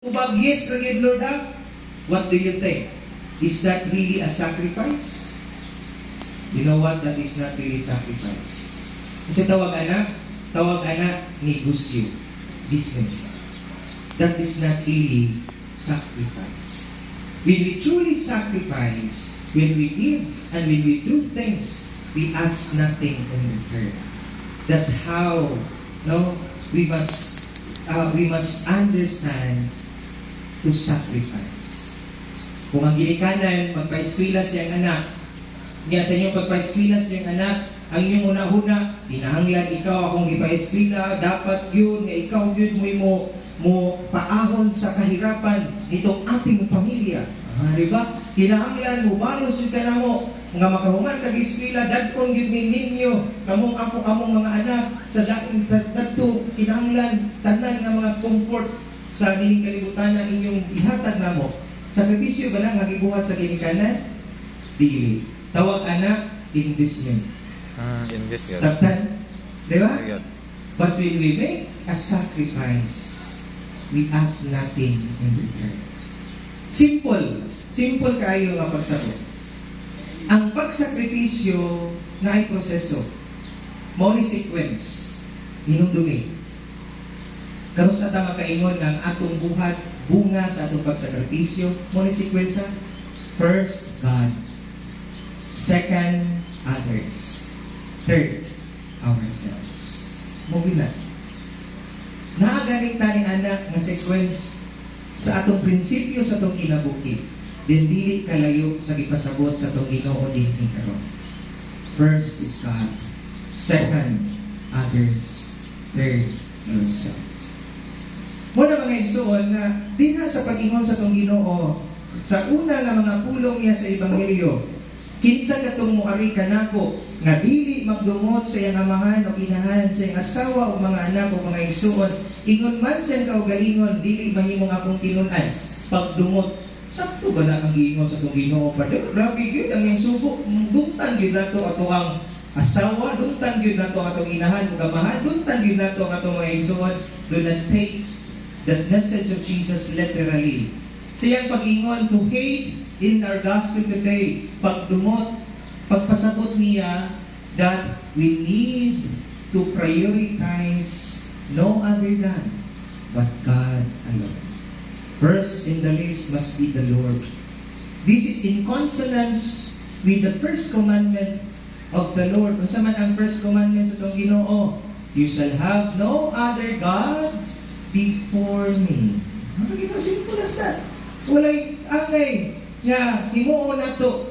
Ubag, yes, Lord Lord, what do you think? Is that really a sacrifice? You know what? That is not really sacrifice. Kasi tawag anak, negosyo, business. That is not really sacrifice. When we truly sacrifice, when we give and when we do things, we ask nothing in return. That's how we must understand to sacrifice. Kung ang ginikanan, magpa-eskwela siyang anak, niya sa inyong pagpa-eskwela siyang anak, ang inyong una-una, pinahanglan ikaw akong ipa-eskwela, dapat yun, nga ikaw yun mo paahon sa kahirapan nitong ating pamilya. Diba? Kinahanglan mo, balos yung ka na mo, nga makahungan kag-eskwela, dadkong yun ninyo, kamong ako, kamong mga anak, sa dating dadto, kinahanglan, tanan nga mga comfort, sa nining kalibutan na inyong ihatag na mo. Sa kabisyo ba lang nagibuhat sa kinikanan? Dili. Tawag anak, investment. Investment. Sabtan? Diba? But when we make a sacrifice, we ask nothing in return. Simple. Simple kayo nga pagsagot. Ang pagsakripisyo na ay proseso. Mao ni sequence. Hinumdumi. Karos ata makaingon nga ang atong buhat bunga sa atong pagsakripisyo, mo ni sekwensa. First, God. Second, others. Third, ourselves. Mo gina. Naagaling tani anak nga sequence sa atong prinsipyo sa atong kinabuhi. Then dili kalayo sa gipasabot sa atong Ginoo dinhi karon. First is God. Second, others. Third, yourself. Muna mga igsoon na dinha sa pag-ingon sa tong Ginoo sa una nga mga pulong niya sa ebanghelyo, kinsa katong moari kanako nga dili magdumot sa iyang amahan o inahan sa iyang asawa o mga anak o mga igsoon, ingon man siyang kaugalingon dili mahimong akong tinun-an pagdumot. Sakto ba na ang giingon sa tong Ginoo? Grabe gyud ang iyang sugo, dungtan gyud nato ato ang asawa, dungtan gyud nato ang atong inahan ug amahan, dungtan gyud nato ang atong mga igsoon. Do not take the message of Jesus literally. Siyang pag-ingon to hate in our gospel today, pagdumot, pagpasabot niya that we need to prioritize no other than but God alone. First in the list must be the Lord. This is in consonance with the first commandment of the Lord. Kung sa man ang first commandment sa itong Ginoo, you shall have no other gods before me. Ang simple as that. Walay angay nga himuon nato